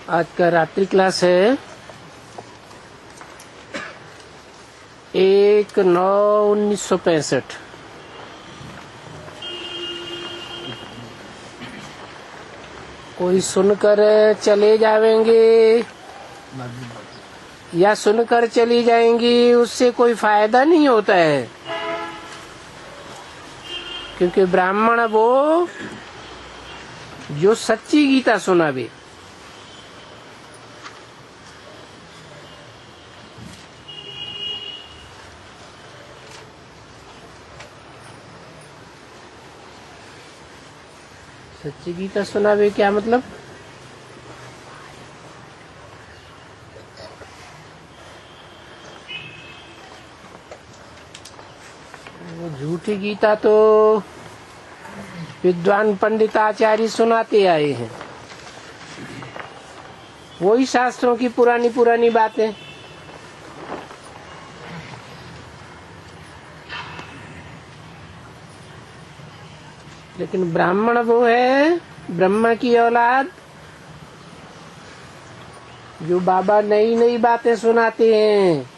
आज का रात्रि क्लास है 1/9/1965। कोई सुनकर चले जाएंगे या सुनकर चली जाएंगी, उससे कोई फायदा नहीं होता है, क्योंकि ब्राह्मण वो जो सच्ची गीता सुनावे। सच्ची गीता सुनावे क्या मतलब? झूठी गीता तो विद्वान पंडिताचार्य सुनाते आए हैं, वही शास्त्रों की पुरानी पुरानी बातें। लेकिन ब्राह्मण वो है ब्रह्मा की औलाद, जो बाबा नई नई बातें सुनाते हैं,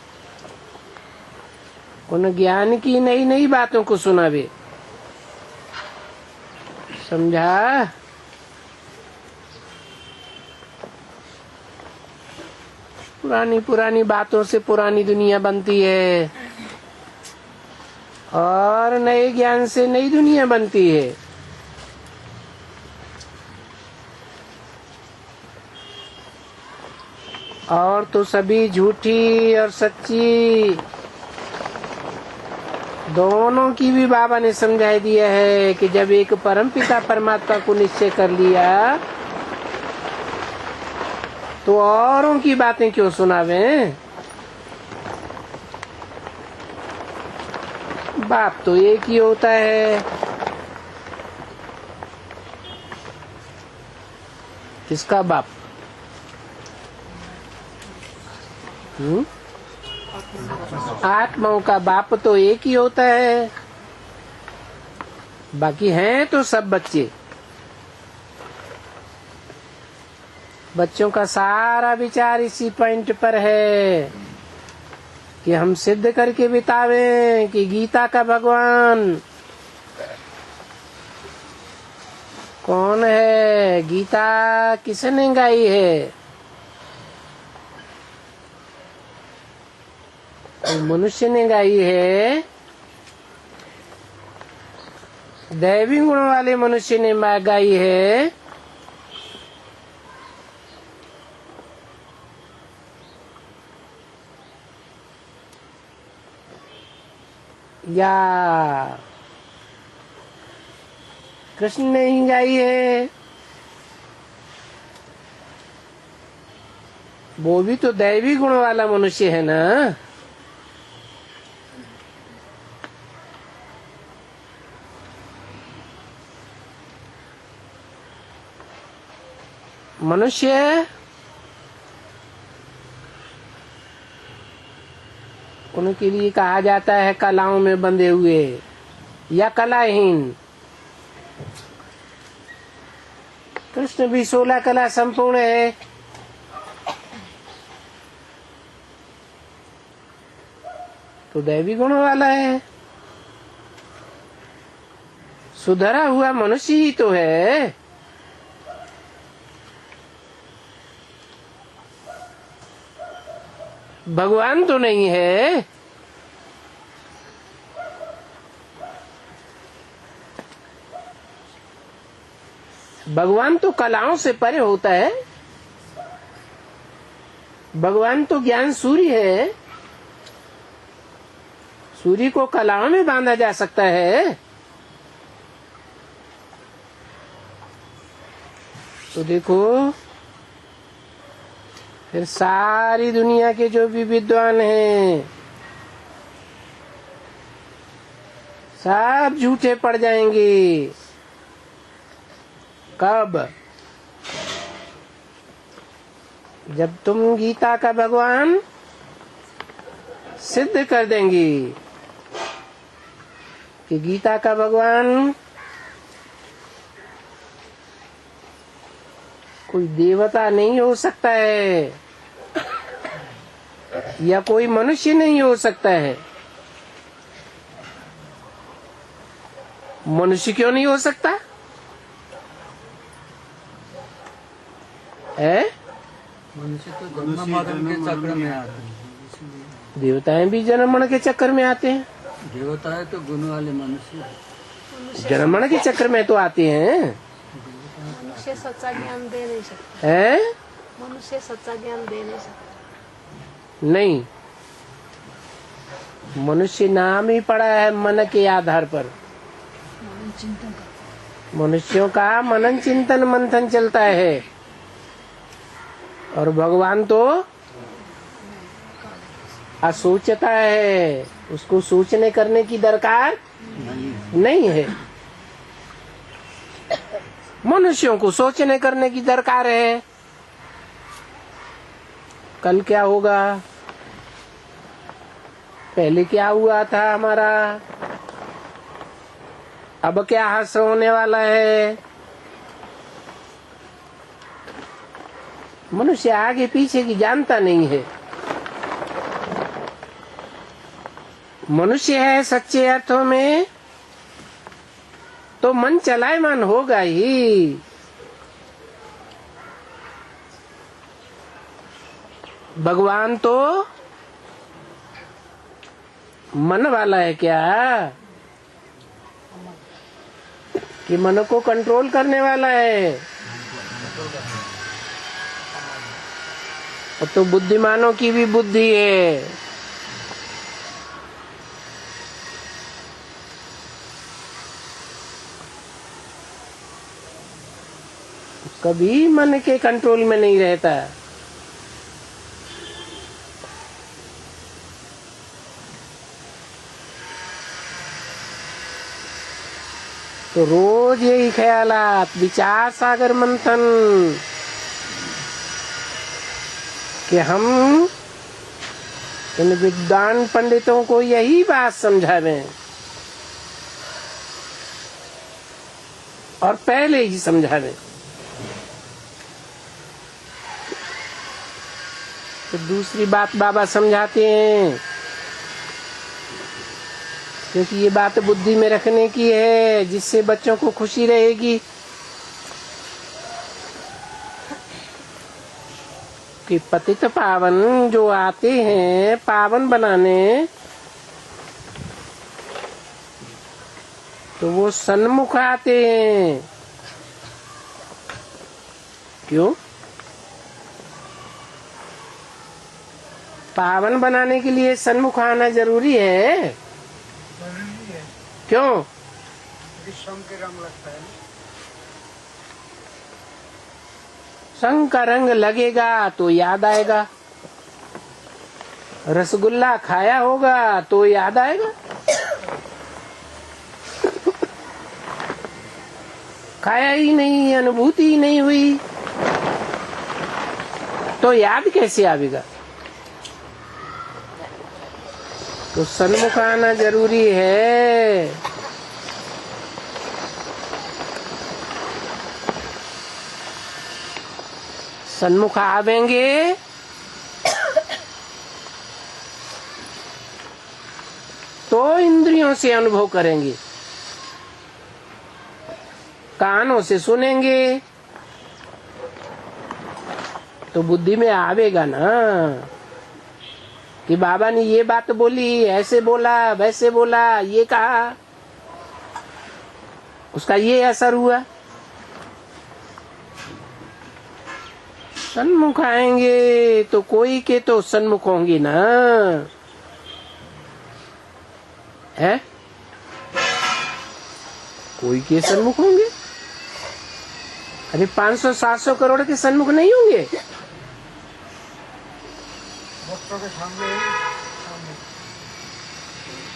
उन ज्ञान की नई नई बातों को सुनावे। समझा? पुरानी पुरानी बातों से पुरानी दुनिया बनती है और नए ज्ञान से नई दुनिया बनती है। और तो सभी झूठी और सच्ची दोनों की भी बाबा ने समझा दिया है कि जब एक परमपिता परमात्मा को निश्चय कर लिया तो औरों की बातें क्यों सुनावें? बाप तो एक ही होता है। किसका बाप? आत्माओं का बाप तो एक ही होता है, बाकी हैं तो सब बच्चे। बच्चों का सारा विचार इसी पॉइंट पर है कि हम सिद्ध करके बितावें कि गीता का भगवान कौन है, गीता किसने गाई है। मनुष्य ने गाई है, दैवी गुण वाले मनुष्य ने गाई है, या कृष्ण ने ही गाई है? वो भी तो दैवी गुण वाला मनुष्य है ना। मनुष्य उनके लिए कहा जाता है कलाओं में बंधे हुए या कलाहीन। कृष्ण भी 16 कला संपूर्ण है। तो दैवी गुण वाला है, सुधरा हुआ मनुष्य ही तो है। भगवान तो नहीं है। भगवान तो कलाओं से परे होता है। भगवान तो ज्ञान सूर्य है। सूर्य को कलाओं में बांधा जा सकता है? तो देखो, फिर सारी दुनिया के जो भी विद्वान हैं सब झूठे पड़ जाएंगे। कब? जब तुम गीता का भगवान सिद्ध कर देंगी कि गीता का भगवान कोई देवता नहीं हो सकता है या कोई मनुष्य नहीं हो सकता है। मनुष्य क्यों नहीं हो सकता है? मनुष्य तो जन्म मरण के चक्र में आते हैं, देवताएं भी जन्म मरण के चक्कर में आते हैं। देवता है तो गुण वाले मनुष्य जन्म मरण के चक्कर में तो आते हैं। मनुष्य सच्चा ज्ञान दे नहीं सकता। है मनुष्य सच्चा ज्ञान दे नहीं सकता। नहीं, मनुष्य नाम ही पड़ा है मन के आधार पर। मनुष्यों का मनन चिंतन मंथन चलता है और भगवान तो असोचता है, उसको सोचने करने की दरकार नहीं है। मनुष्यों को सोचने करने की दरकार है। कल क्या होगा, पहले क्या हुआ था हमारा, अब क्या हासिल होने वाला है। मनुष्य आगे पीछे की जानता नहीं है। मनुष्य है सच्चे अर्थों में तो मन चलायमान होगा ही। भगवान तो मन वाला है क्या कि मन को कंट्रोल करने वाला है? और तो बुद्धिमानों की भी बुद्धि है। कभी मन के कंट्रोल में नहीं रहता। तो रोज यही ख्यालात, विचार सागर मंथन कि हम इन विद्वान पंडितों को यही बात समझावें और पहले ही समझावें। तो दूसरी बात बाबा समझाते हैं क्योंकि ये बात बुद्धि में रखने की है, जिससे बच्चों को खुशी रहेगी कि पतित पावन जो आते हैं पावन बनाने, तो वो सन्मुख आते हैं। क्यों? पावन बनाने के लिए सन्मुख आना जरूरी है। क्यों? संग के रंग लगता है। संग का रंग लगेगा तो याद आएगा। रसगुल्ला खाया होगा तो याद आएगा। खाया ही नहीं, अनुभूति ही नहीं हुई तो याद कैसे आवेगा? तो सन्मुख आना जरूरी है। सन्मुख आवेंगे तो इंद्रियों से अनुभव करेंगे, कानों से सुनेंगे तो बुद्धि में आवेगा ना कि बाबा ने ये बात बोली, ऐसे बोला, वैसे बोला, ये कहा, उसका ये असर हुआ। सन्मुख आएंगे तो कोई के तो सन्मुख होंगे ना, है? कोई के सन्मुख होंगे। अरे 500-700 करोड़ के सन्मुख नहीं होंगे।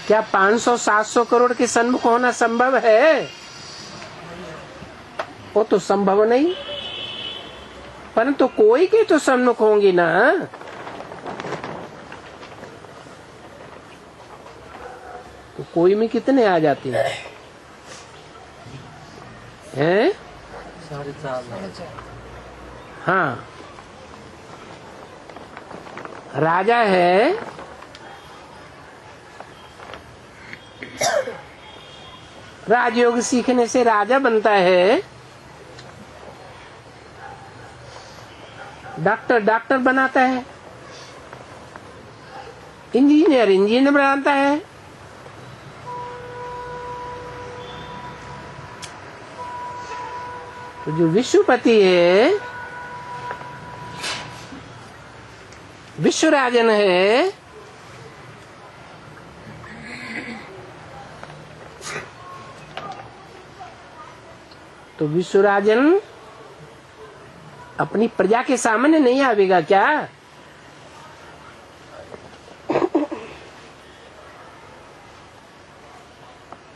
क्या 500-700 करोड़ के सन्मुख होना संभव है? वो तो संभव नहीं, परंतु कोई के तो सन्मुख होंगे ना। तो कोई में कितने आ जाते हैं? हैं? 4.5 हाँ, राजा है, राजयोग सीखने से राजा बनता है, डॉक्टर बनाता है, इंजीनियर बनाता है, तो जो विश्वपति है, विश्वराजन है, तो विश्वराजन अपनी प्रजा के सामने नहीं आवेगा क्या?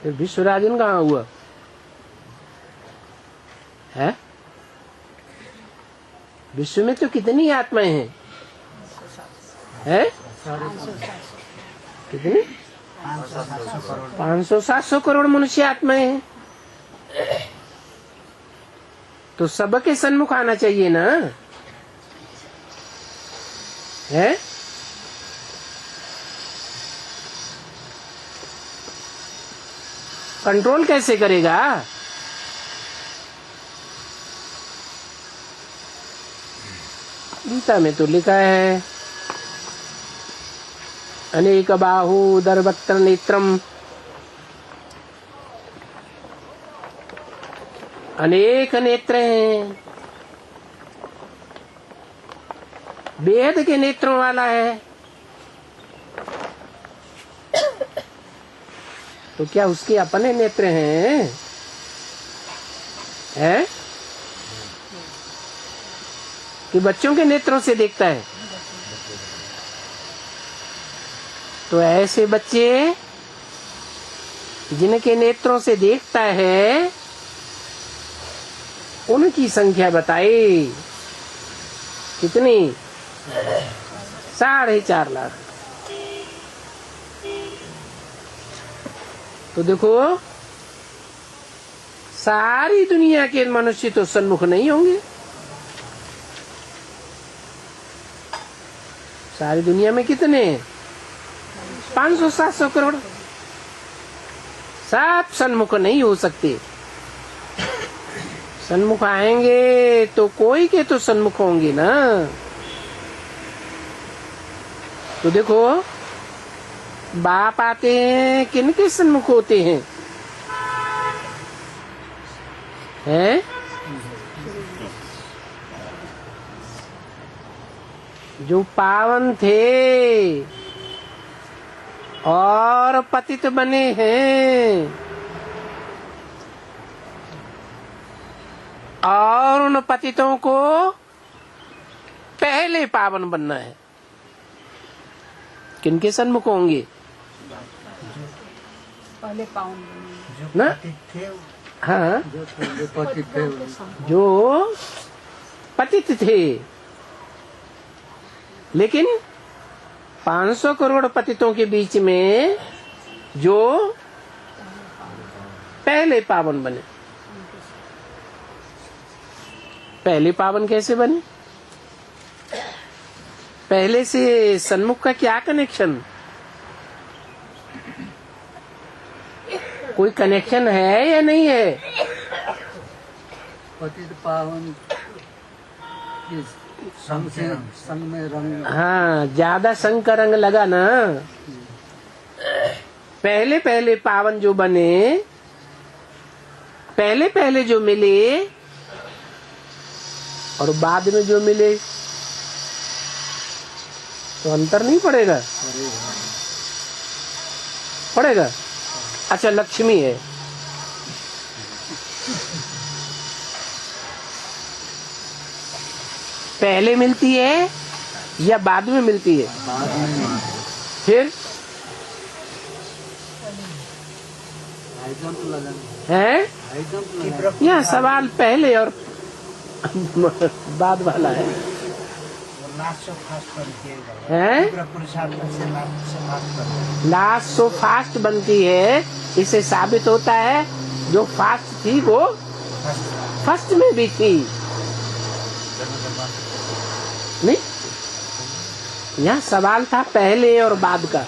फिर विश्वराजन कहाँ हुआ है? विश्व में तो कितनी आत्माएं हैं? है? कितनी? 500-700 करोड़ मनुष्य आत्माएं हैं। तो सबके सन्मुख आना चाहिए ना, है? कंट्रोल कैसे करेगा? गीता में तो लिखा है, अनेक बाहु दरवक्त्र नेत्रम, अनेक नेत्र हैं, वेद के नेत्रों वाला है। तो क्या उसके अपने नेत्र हैं? है? कि बच्चों के नेत्रों से देखता है? तो ऐसे बच्चे जिनके नेत्रों से देखता है, उनकी संख्या बताई कितनी? 4.5 लाख। तो देखो, सारी दुनिया के मनुष्य तो सन्मुख नहीं होंगे। सारी दुनिया में कितने? 500-700 करोड़। सब सन्मुख नहीं हो सकते। सन्मुख आएंगे तो कोई के तो सन्मुख होंगे ना। तो देखो, बाप आते हैं, किनके सन्मुख होते हैं? हैं? जो पावन थे और पतित बने हैं, और उन पतितों को पहले पावन बनना है। किनके सन्मुख होंगे? पहले पावन बने ना? हाँ, जो पतित थे, लेकिन 500 करोड़ पतितों के बीच में जो पहले पावन बने। पहले पावन कैसे बने? पहले से सन्मुख का क्या कनेक्शन? कोई कनेक्शन है या नहीं है? पतित पावन संग में रंग। हाँ, ज्यादा संग का रंग लगा ना। पहले पहले पावन जो बने, पहले पहले जो मिले और बाद में जो मिले, तो अंतर नहीं पड़ेगा? पड़ेगा। अच्छा, लक्ष्मी है, पहले मिलती है या बाद में मिलती है? फिर है? यह सवाल पहले और बाद वाला है। लास्ट सो फास्ट बनती है। इससे साबित होता है जो फास्ट थी वो फर्स्ट में भी थी। नहीं, यहाँ सवाल था पहले और बाद का।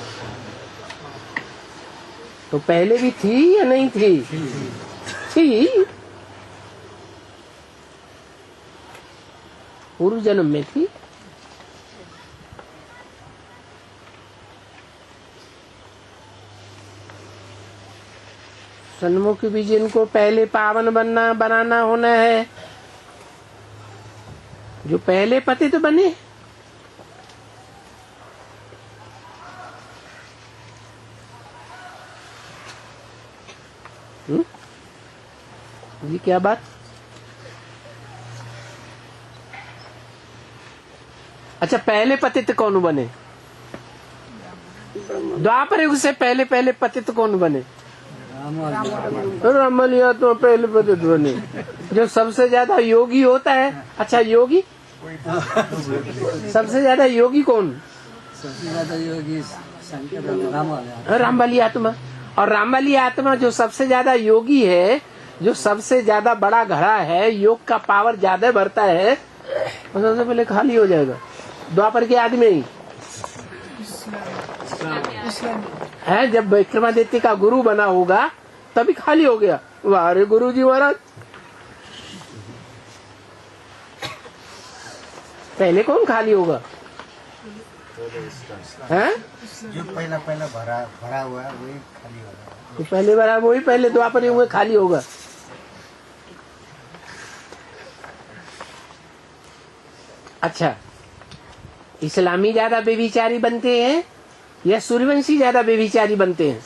तो पहले भी थी या नहीं थी? थी, पूर्व जन्म में थी। सन्मुख भी जिनको पहले पावन बनाना होना है, जो पहले पतित बने, ये क्या बात? अच्छा, पहले पतित कौन बने? द्वापर युग से पहले पहले पतित कौन बने? रामलिया तो पहले पतित बने। जो सबसे ज्यादा योगी होता है, अच्छा योगी सबसे ज्यादा योगी कौन? सबसे ज्यादा योगी शंकर रामबली आत्मा। और रामबली आत्मा जो सबसे ज्यादा योगी है, जो सबसे ज्यादा बड़ा घड़ा है, योग का पावर ज्यादा बढ़ता है, वो सबसे पहले खाली हो जाएगा द्वापर के आदमी ही है। जब विक्रमादित्य का गुरु बना होगा तभी खाली हो गया। वाह रे गुरु जी महाराज, पहले कौन खाली होगा? हैं? जो पहला भरा हुआ है वही खाली होगा। तो पहले बार वही पहले द्वापर युग में खाली होगा। अच्छा, इस्लामी ज्यादा बेविचारी बनते हैं या सूर्यवंशी ज्यादा बेविचारी बनते हैं?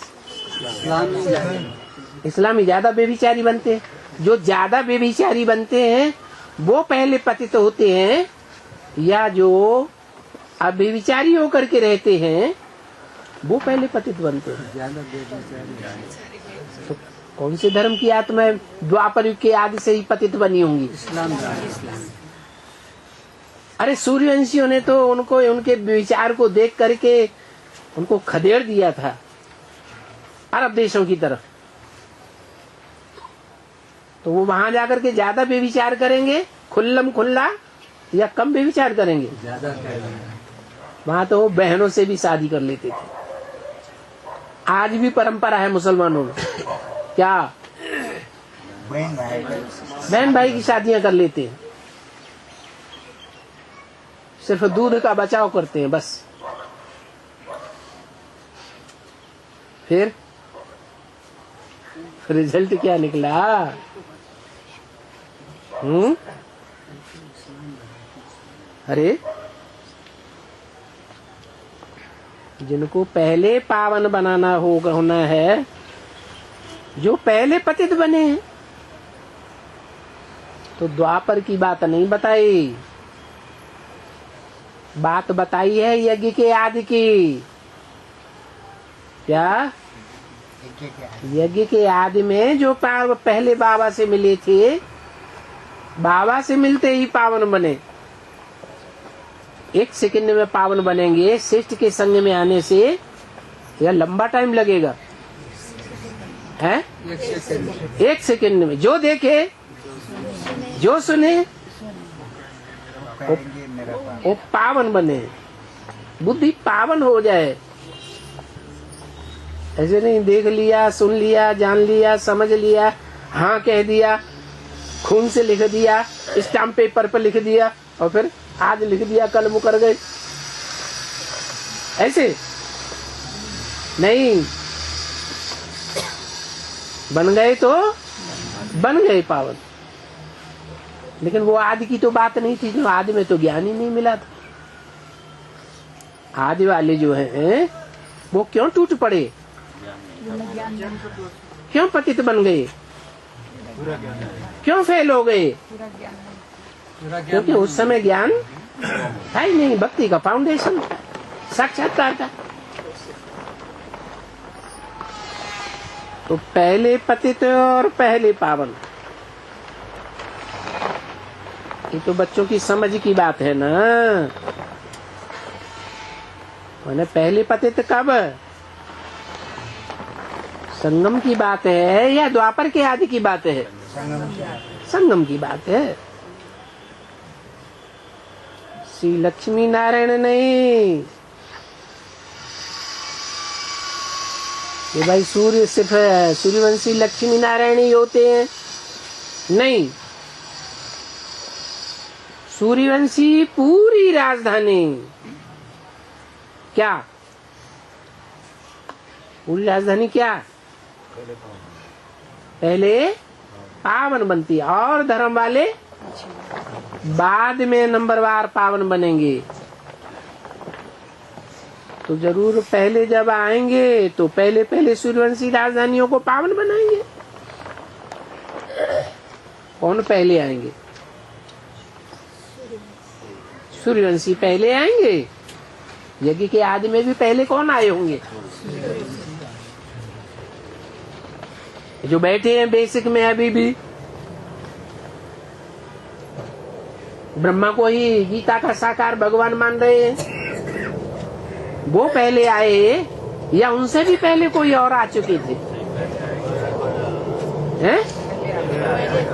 इस्लामी ज्यादा बेविचारी बनते हैं। जो ज्यादा बेविचारी बनते हैं वो पहले पतित होते हैं, या जो अब बेविचारी होकर के रहते हैं वो पहले पतित बनते हैं? ज्यादा बेविचारी। तो कौन से धर्म की आत्मा है द्वापर युग के आदि से ही पतित बनी होंगी? इस्लाम। अरे सूर्यवंशियों ने तो उनको उनके विचार को देख करके उनको खदेड़ दिया था अरब देशों की तरफ। तो वो वहां जाकर के ज्यादा बेविचार करेंगे खुल्लम खुल्ला, या कम बेविचार करेंगे? ज्यादा। वहां तो वो बहनों से भी शादी कर लेते थे। आज भी परंपरा है मुसलमानों में, क्या बहन भाई की शादियां कर लेते हैं, सिर्फ दूध का बचाव करते हैं बस। फिर रिजल्ट क्या निकला? अरे जिनको पहले पावन बनाना होना है, जो पहले पतित बने हैं, तो द्वापर की बात नहीं बताई, बात बताई है यज्ञ के आदि की। क्या? यज्ञ के आदि में जो पहले बाबा से मिले थे, बाबा से मिलते ही पावन बने। एक सेकंड में पावन बनेंगे। शिष्ट के संग में आने से यह लंबा टाइम लगेगा, है? एक सेकंड में जो देखे, जो सुने, वो पावन बने, बुद्धि पावन हो जाए। ऐसे नहीं देख लिया, सुन लिया, जान लिया, समझ लिया, हाँ कह दिया, खून से लिख दिया, स्टाम्प पेपर पर लिख दिया, और फिर आज लिख दिया कल मुकर गए। ऐसे नहीं, बन गए तो बन गए पावन। लेकिन वो आदि की तो बात नहीं थी, जो आदि में तो ज्ञान ही नहीं मिला था। आदि वाले जो हैं वो क्यों टूट पड़े, क्यों पतित बन गए, क्यों फेल हो गए? क्योंकि उस समय ज्ञान था ही नहीं, भक्ति का फाउंडेशन साक्षात्कार था। तो पहले पतित और पहले पावन, ये तो बच्चों की समझ की बात है ना। मैंने पहले पतित कब, संगम की बात है या द्वापर के आदि की बात है? संगम की बात है। श्री लक्ष्मी नारायण नहीं, ये भाई सूर्य सिर्फ सूर्यवंशी लक्ष्मी नारायण ही होते हैं, नहीं। सूर्यवंशी पूरी राजधानी, क्या पूरी राजधानी क्या पहले पावन बनती है, और धर्म वाले बाद में नंबरवार पावन बनेंगे। तो जरूर पहले जब आएंगे तो पहले पहले सूर्यवंशी राजधानियों को पावन बनाएंगे। कौन पहले आएंगे? सूर्यवंशी पहले आएंगे। यज्ञ के आदि में भी पहले कौन आए होंगे? जो बैठे हैं बेसिक में अभी भी ब्रह्मा को ही गीता का साकार भगवान मान रहे हैं, वो पहले आए या उनसे भी पहले कोई और आ चुके थे? हैं?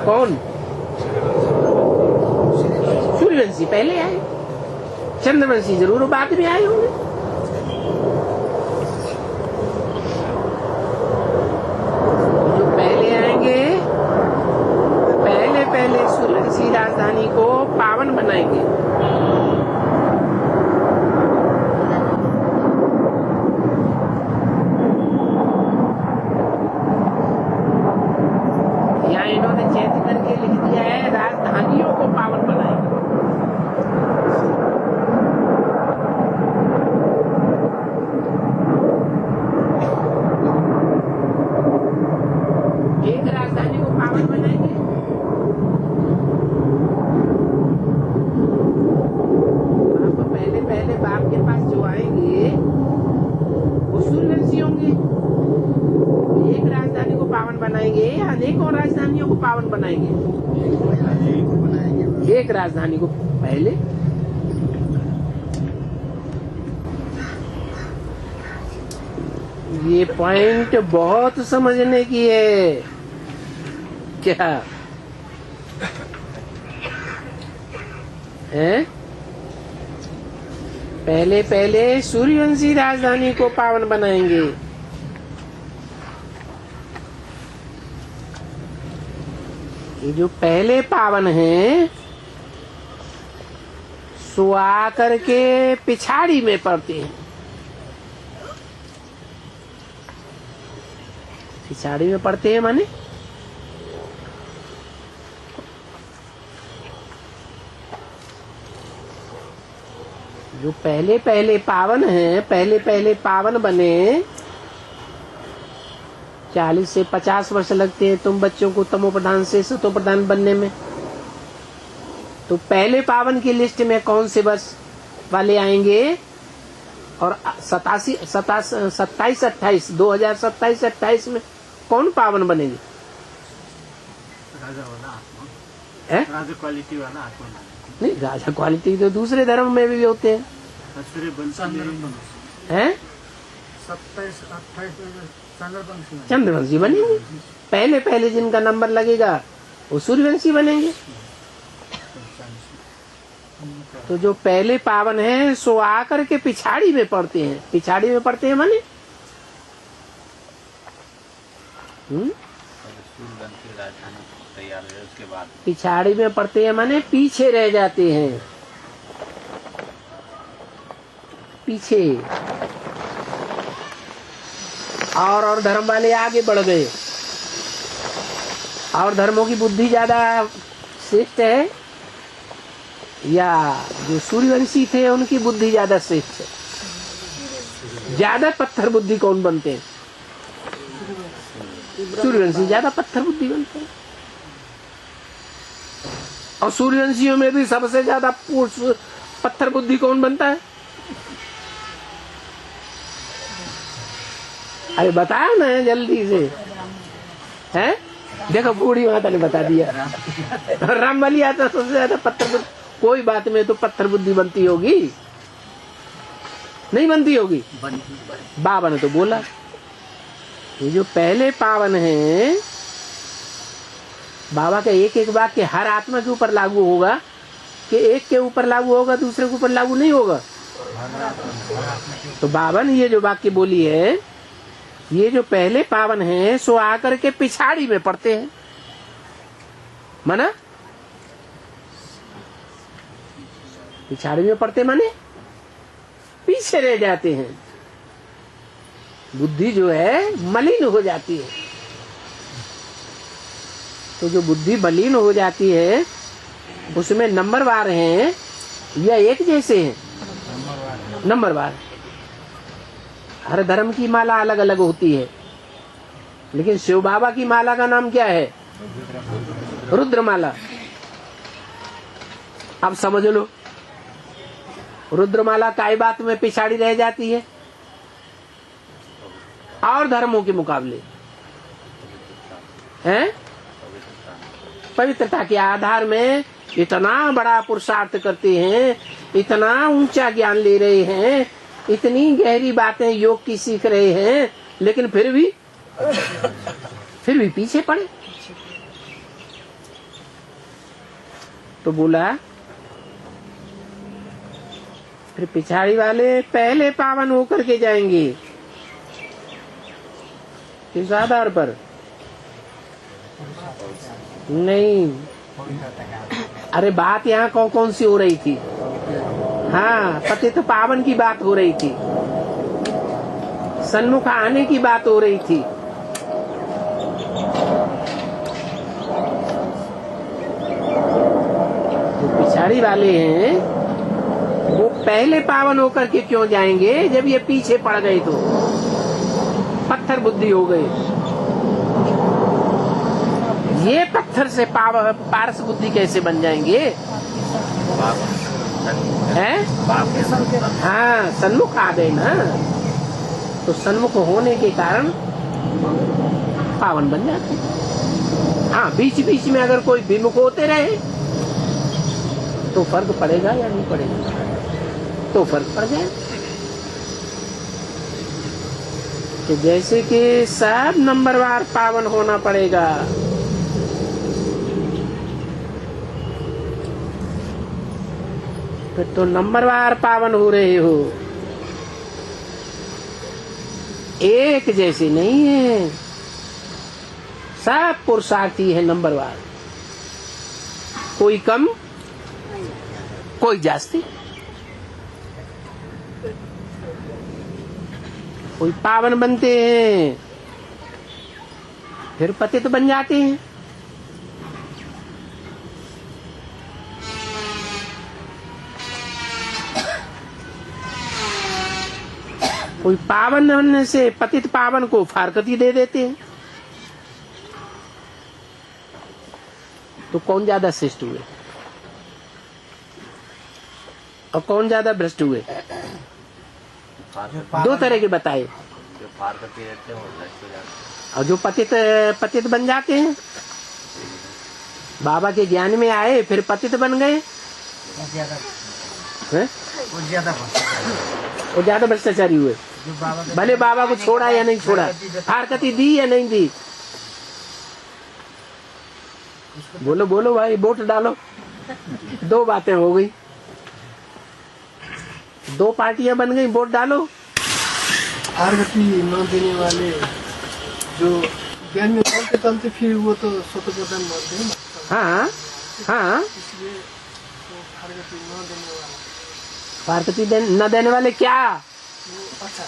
कौन? सूर्यवंशी पहले आए, चंद्रवंशी जरूर बाद में आए होंगे। जो पहले आएंगे पहले पहले सूर्यवंशी राजधानी को पावन बनाएंगे। यहाँ इन्होंने चैत करके लिख दिया है राजधानियों को पावन बनाएंगे। एक राजधानी को पावन बनाएंगे, आप पहले पहले बाप के पास जो आएंगे वो सूर्यवंशी होंगे। एक राजधानी को पावन बनाएंगे या अनेक और राजधानियों को पावन बनाएंगे? एक राजधानी को पहले। ये पॉइंट बहुत समझने की है। क्या है? पहले पहले सूर्यवंशी राजधानी को पावन बनाएंगे। ये जो पहले पावन हैं सो आकर के पिछाड़ी में पड़ते हैं। पिछाड़ी में पड़ते हैं माने जो पहले पहले पावन हैं, पहले पहले पावन बने 40 से 50 वर्ष लगते हैं तुम बच्चों को तमो प्रधान से सतो प्रधान बनने में। तो पहले पावन की लिस्ट में कौन से वर्ष वाले आएंगे? और 2027-28 में कौन पावन बनेंगे? राजा वाला आत्मा, है? राजा क्वालिटी वाला आत्मा नहीं, राजा क्वालिटी तो दूसरे धर्म में भी होते हैं। हैं? 27-28 चंद्रवंशी बनेंगे। पहले पहले जिनका नंबर लगेगा वो सूर्यवंशी बनेंगे। तो जो पहले पावन है सो आकर के पिछाड़ी में पड़ते हैं। पिछाड़ी में पड़ते हैं माने पिछाड़ी में पड़ते हैं माने पीछे रह जाते हैं। पीछे और धर्म वाले आगे बढ़ गए। और धर्मों की बुद्धि ज्यादा श्रेष्ठ है या जो सूर्यवंशी थे उनकी बुद्धि ज्यादा श्रेष्ठ है? ज्यादा पत्थर बुद्धि कौन बनते हैं? सूर्यवंशी ज्यादा पत्थर बुद्धि बनते हैं। और सूर्यवंशियों में भी सबसे ज्यादा पत्थर बुद्धि कौन बनता है? अरे बताया ना जल्दी से। हैं? देखो बूढ़ी माता ने बता दिया। राम बलि आता सबसे ज्यादा पत्थर बुद्धि। कोई बात में तो पत्थर बुद्धि बनती होगी, नहीं बनती होगी? बाबा ने तो बोला ये जो पहले पावन हैं, बाबा का एक एक वाक्य हर आत्मा के ऊपर लागू होगा। कि एक के ऊपर लागू होगा दूसरे के ऊपर लागू नहीं होगा। तो बाबा ने ये जो वाक्य बोली है, ये जो पहले पावन है सो आकर के पिछाड़ी में पड़ते हैं, माना पिछाड़ी में पड़ते माने पीछे रह जाते हैं। बुद्धि जो है मलिन हो जाती है। तो जो बुद्धि मलिन हो जाती है उसमें नंबरवार हैं या एक जैसे हैं? नंबरवार। हर धर्म की माला अलग अलग होती है, लेकिन शिव बाबा की माला का नाम क्या है? रुद्रमाला। अब समझ लो, रुद्रमाला काय बात में पिछाड़ी रह जाती है और धर्मों के मुकाबले हैं? पवित्रता के आधार में इतना बड़ा पुरुषार्थ करते हैं, इतना ऊंचा ज्ञान ले रहे हैं, इतनी गहरी बातें योग की सीख रहे हैं, लेकिन फिर भी पीछे पड़े। तो बोला फिर पिछाड़ी वाले पहले पावन होकर के जाएंगे। किस आधार पर? नहीं, अरे बात यहाँ कौन कौन सी हो रही थी? हाँ, पतित पावन की बात हो रही थी, सन्मुख आने की बात हो रही थी। जो पिछाड़ी वाले हैं वो पहले पावन होकर के क्यों जाएंगे? जब ये पीछे पड़ गए तो पत्थर बुद्धि हो गए। ये पत्थर से पारस बुद्धि कैसे बन जाएंगे? हैं? हाँ, सन्मुख आ गए ना, तो सन्मुख होने के कारण पावन बन जाते। हाँ, बीच बीच में अगर कोई विमुख होते रहे तो फर्क पड़ेगा या नहीं पड़ेगा? तो फर्क पड़ जाए। तो जैसे कि सब नंबरवार पावन होना पड़ेगा, फिर तो नंबरवार पावन हो रहे हो, एक जैसे नहीं है। सब पुरुषार्थी है नंबरवार, कोई कम कोई जास्ती। कोई पावन बनते हैं फिर पतित बन जाते हैं। कोई पावन बनने से पतित पावन को फारकती दे देते हैं। तो कौन ज्यादा श्रेष्ठ हुए और कौन ज्यादा भ्रष्ट हुए? दो तरह के बताए। जो फारकती रहते हैं वो भ्रष्ट हो जाते हैं, और जो पतित बन जाते हैं, बाबा के ज्ञान में आए फिर पतित बन गए, वो ज्यादा भ्रष्टाचारी हुए। भले बाबा को छोड़ा या नहीं छोड़ा, फारकती दी या नहीं दी। बोलो बोलो भाई, वोट डालो। दो बातें हो गई, दो पार्टियां बन गई, वोट डालो। फारकती न देने वाले जो ज्ञान में चलते चलते फिर वो तो स्वतः मानते हैं ना। हाँ हाँ, इसलिए वो फारकती न देने वाला, फारकती न देने वाले क्या वो अच्छा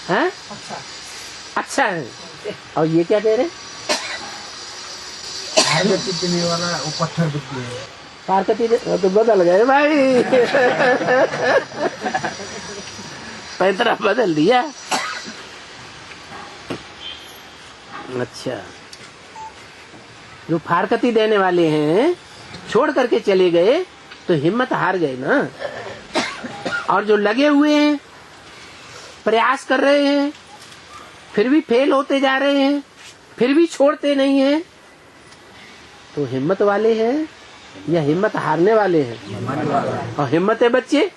है? अच्छा है। और ये क्या कह रहे? फारकती देने वाला वो पत्थर बुद्धि है। फारकती तो बदल गए भाई। पैतरा बदल दिया। अच्छा, जो फारकती देने वाले हैं छोड़ करके चले गए तो हिम्मत हार गए ना। और जो लगे हुए हैं, प्रयास कर रहे हैं, फिर भी फेल होते जा रहे हैं, फिर भी छोड़ते नहीं हैं, तो हिम्मत वाले हैं या हिम्मत हारने वाले हैं? और हिम्मत है बच्चे,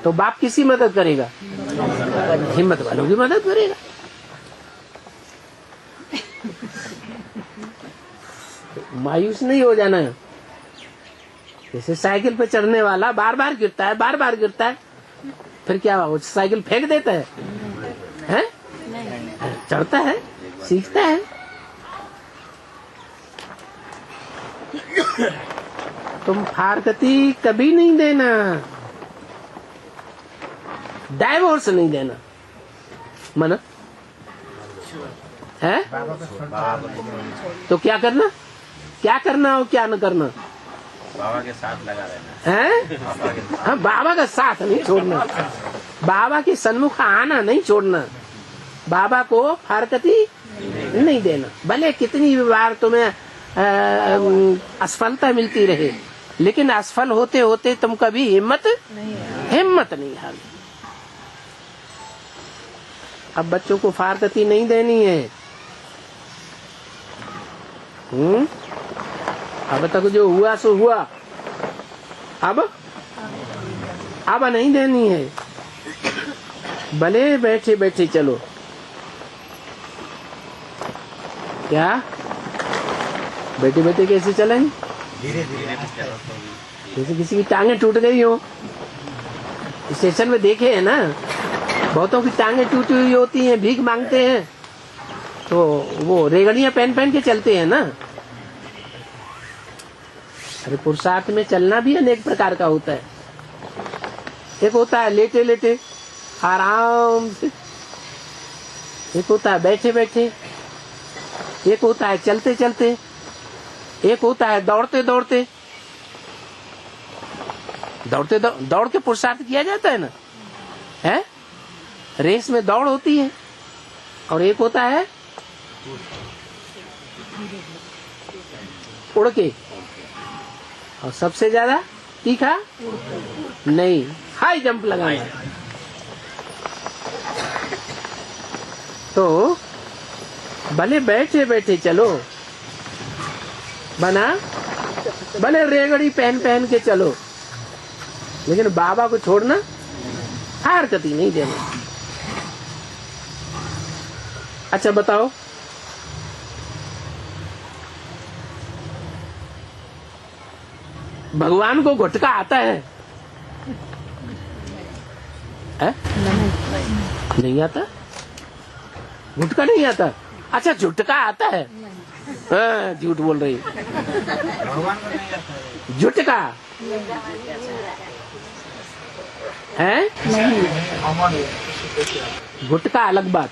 तो बाप किसी मदद करेगा? हिम्मत वालों की मदद करेगा। तो मायूस नहीं हो जाना है। जैसे साइकिल पे चढ़ने वाला बार बार गिरता है, बार बार गिरता है, फिर क्या हुआ, वो साइकिल फेंक देता है? हैं? चढ़ता है, सीखता है। तुम फारकती कभी नहीं देना, डाइवोर्स नहीं देना, मना है? तो क्या करना, क्या करना और क्या न करना? बाबा के साथ लगा रहना है? हाँ, बाबा का साथ नहीं छोड़ना, बाबा के सन्मुख आना नहीं छोड़ना, बाबा को फारकती नहीं देना। भले कितनी भी बार तुम्हें असफलता मिलती रहे, लेकिन असफल होते होते तुम कभी हिम्मत नहीं हारना। अब बच्चों को फारकती नहीं देनी है। अब तक जो हुआ सो हुआ, अब नहीं देनी है। भले बैठे बैठे चलो, क्या बैठे बैठे कैसे चलेंगे? धीरे धीरे जैसे किसी की टांगे टूट गई हो, स्टेशन में देखे है ना, बहुतों की टांगे टूटी हुई होती हैं, भीख मांगते हैं, तो वो रेगड़ियां पहन पहन के चलते हैं ना। अरे पुरुषार्थ में चलना भी अनेक प्रकार का होता है। एक होता है लेटे लेटे आराम से, एक होता है बैठे बैठे, एक होता है चलते चलते, एक होता है दौड़ते दौड़ते। दौड़ के पुरुषार्थ किया जाता है ना, है? रेस में दौड़ होती है। और एक होता है उड़ के, और सबसे ज्यादा तीखा नहीं, हाई जंप लगाना। तो भले बैठे बैठे चलो, बना भले रेगड़ी पहन पहन के चलो, लेकिन बाबा को छोड़ना, फारकती नहीं देना। अच्छा बताओ, भगवान को गुटखा आता है? नहीं आता? गुटखा नहीं आता? अच्छा झुटका आता है? हाँ, झूठ बोल रही, झुटका है? गुटका अलग बात,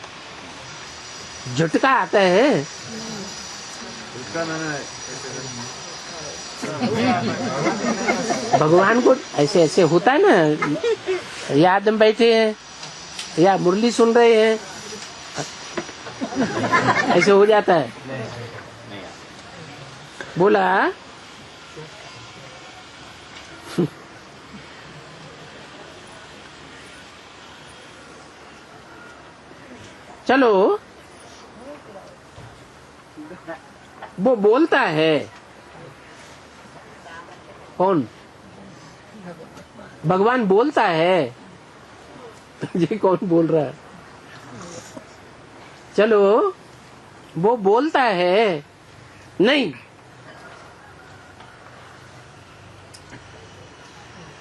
झुटका आता है। भगवान को ऐसे ऐसे होता है ना, याद में बैठे हैं या मुरली सुन रहे हैं, ऐसे हो जाता है। बोला चलो, वो बोलता है। कौन? भगवान बोलता है। ये कौन बोल रहा है? चलो, वो बोलता है नहीं,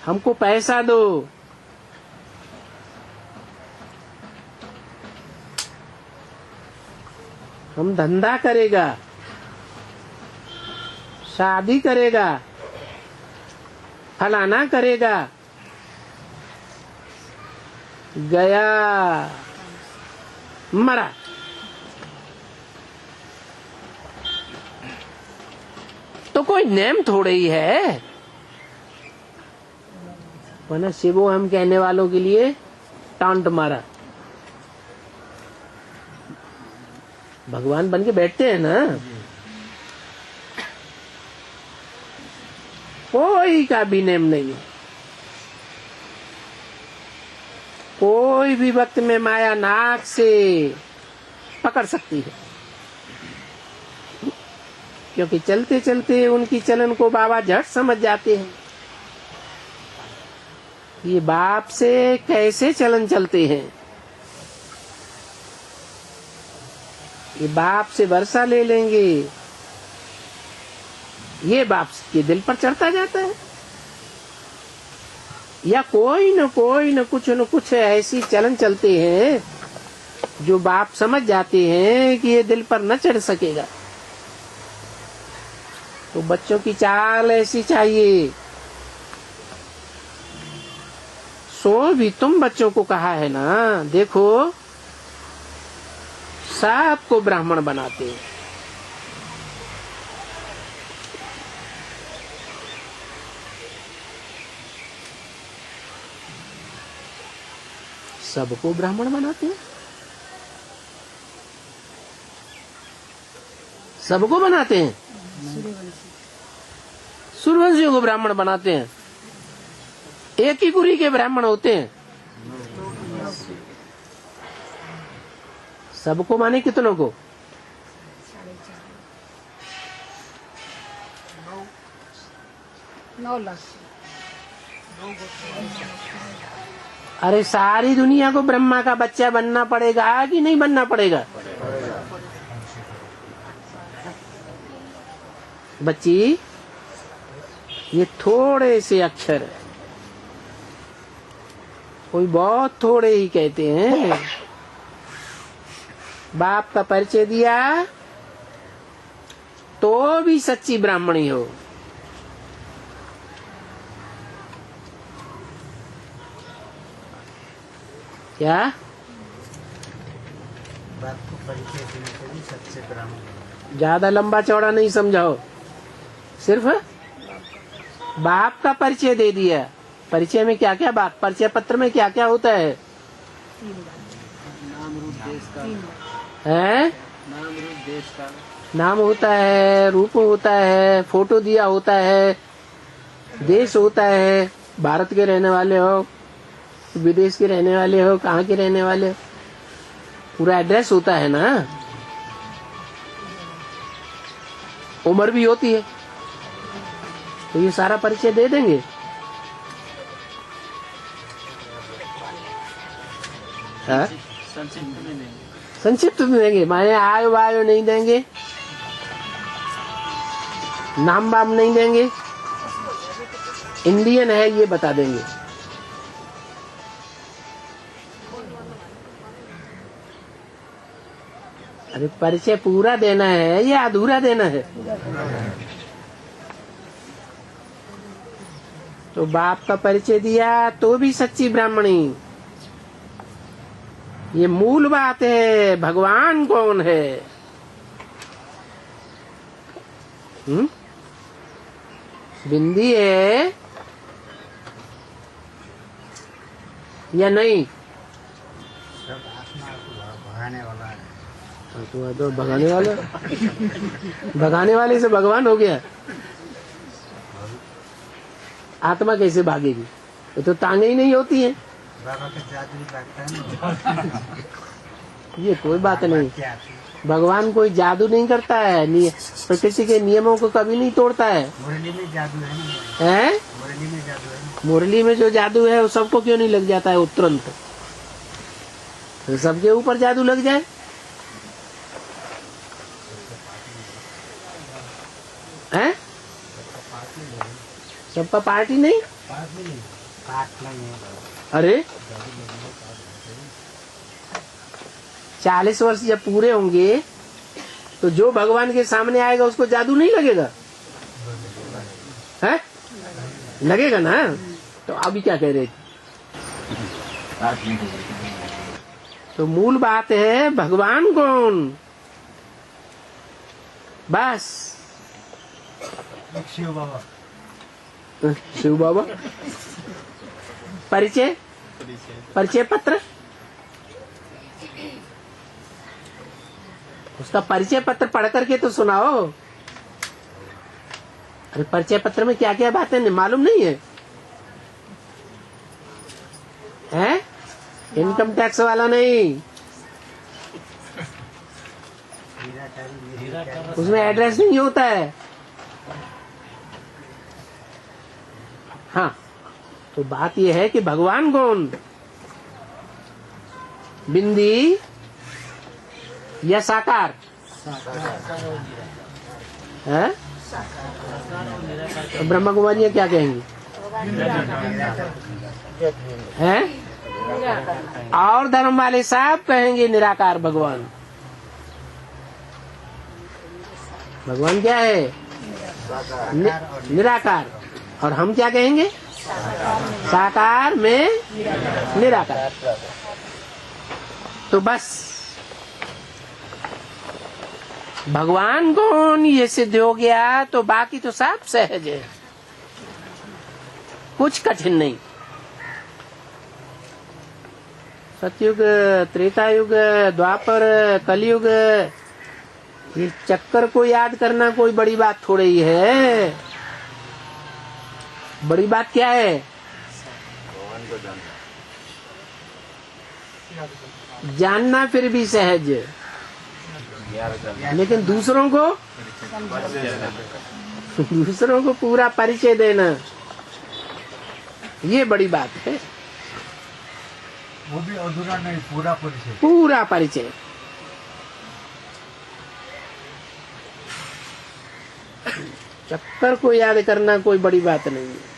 हमको पैसा दो, हम धंधा करेगा, शादी करेगा, फलाना करेगा, गया मरा। तो कोई नेम थोड़े ही है, वरना शिवो हम कहने वालों के लिए टांट मारा। भगवान बन के बैठते हैं ना, कोई का भी नेम नहीं है। कोई भी वक्त में माया नाक से पकड़ सकती है, क्योंकि चलते चलते उनकी चलन को बाबा झट समझ जाते हैं। ये बाप से कैसे चलन चलते हैं, ये बाप से वर्षा ले लेंगे, ये बाप के दिल पर चढ़ता जाता है। या कोई न कुछ ऐसी चलन चलते हैं जो बाप समझ जाते हैं कि ये दिल पर न चढ़ सकेगा। तो बच्चों की चाल ऐसी चाहिए। सो भी तुम बच्चों को कहा है ना, देखो सबको ब्राह्मण बनाते हैं। सबको ब्राह्मण बनाते हैं, सबको बनाते हैं। सूर्यवंशियों को ब्राह्मण बनाते हैं। एक ही कुरी के ब्राह्मण होते हैं। सबको माने कितनों को? 9 लाख। अरे सारी दुनिया को ब्रह्मा का बच्चा बनना पड़ेगा कि नहीं बनना पड़ेगा? बच्ची, ये थोड़े से अक्षर है, कोई बहुत थोड़े ही कहते हैं। बाप का परिचय दिया तो भी सच्ची ब्राह्मणी हो। क्या बाप को परिचय देने से भी सच्चे ब्राह्मण। ज्यादा लंबा चौड़ा नहीं समझाओ, सिर्फ बाप का परिचय दे दिया। परिचय में क्या क्या बात, परिचय पत्र में क्या क्या होता है? नाम रूप देश का हैं? नाम रूप देश का नाम होता है, रूप होता है, फोटो दिया होता है, देश होता है, भारत के रहने वाले हो, विदेश के रहने वाले हो, कहाँ के रहने वाले हो, पूरा एड्रेस होता है ना। उम्र भी होती है, तो ये सारा परिचय दे देंगे। हाँ? संक्षिप्त में देंगे, माने आयो वायो नहीं देंगे, नाम वाम नहीं देंगे, इंडियन है ये बता देंगे। अरे परिचय पूरा देना है या अधूरा देना है? तो बाप का परिचय दिया तो भी सच्ची ब्राह्मणी। ये मूल बात है, भगवान कौन है? बिंदी है या नहीं? सब आत्मा को भगाने वाला है। तो भगाने वाले भगाने वाले से भगवान हो गया। आत्मा कैसे भागेगी? ये तो टांगे ही नहीं होती है। बाबा का जादू लगता है ना। ये कोई बात नहीं, क्या आती है? भगवान कोई जादू नहीं करता है, प्रकृति के नियमों को कभी नहीं तोड़ता है। मुरली में जादू है ना। हैं? मुरली में जादू है ना। मुरली में जो जादू है वो सबको क्यों नहीं लग जाता है वो तुरंत? तो सबके ऊपर जादू लग जाए? हैं? सबका पार्टी नहीं? पाठ नहीं है। अरे 40 वर्ष जब पूरे होंगे तो जो भगवान के सामने आएगा उसको जादू नहीं लगेगा? है? लगेगा ना। तो अभी क्या कह रहे थे? तो मूल बात है भगवान कौन, बस। शिव बाबा। शिव बाबा। परिचय, परिचय पत्र, उसका परिचय पत्र पढ़ करके तो सुनाओ। अरे परिचय पत्र में क्या क्या बातें मालूम नहीं है? हैं? इनकम टैक्स वाला नहीं, उसमें एड्रेस नहीं होता है। हाँ, तो बात यह है कि भगवान कौन, बिंदी या साकार? है? तो ब्रह्मा कुमारियां क्या कहेंगी? हैं? और धर्म वाले साहब कहेंगे निराकार भगवान। भगवान क्या है? निराकार। और हम क्या कहेंगे? साकार में निराकार। तो बस भगवान कौन ये सिद्ध हो गया तो बाकी तो सब सहज है, कुछ कठिन नहीं। सतयुग, त्रेता युग, द्वापर, कलयुग, ये चक्कर को याद करना कोई बड़ी बात थोड़ी ही है। बड़ी बात क्या है? जानना फिर भी सहज, लेकिन दूसरों को पूरा परिचय देना, ये बड़ी बात है। वो भी अधूरा नहीं, पूरा परिचय। पूरा परिचय। चक्कर को याद करना कोई बड़ी बात नहीं है।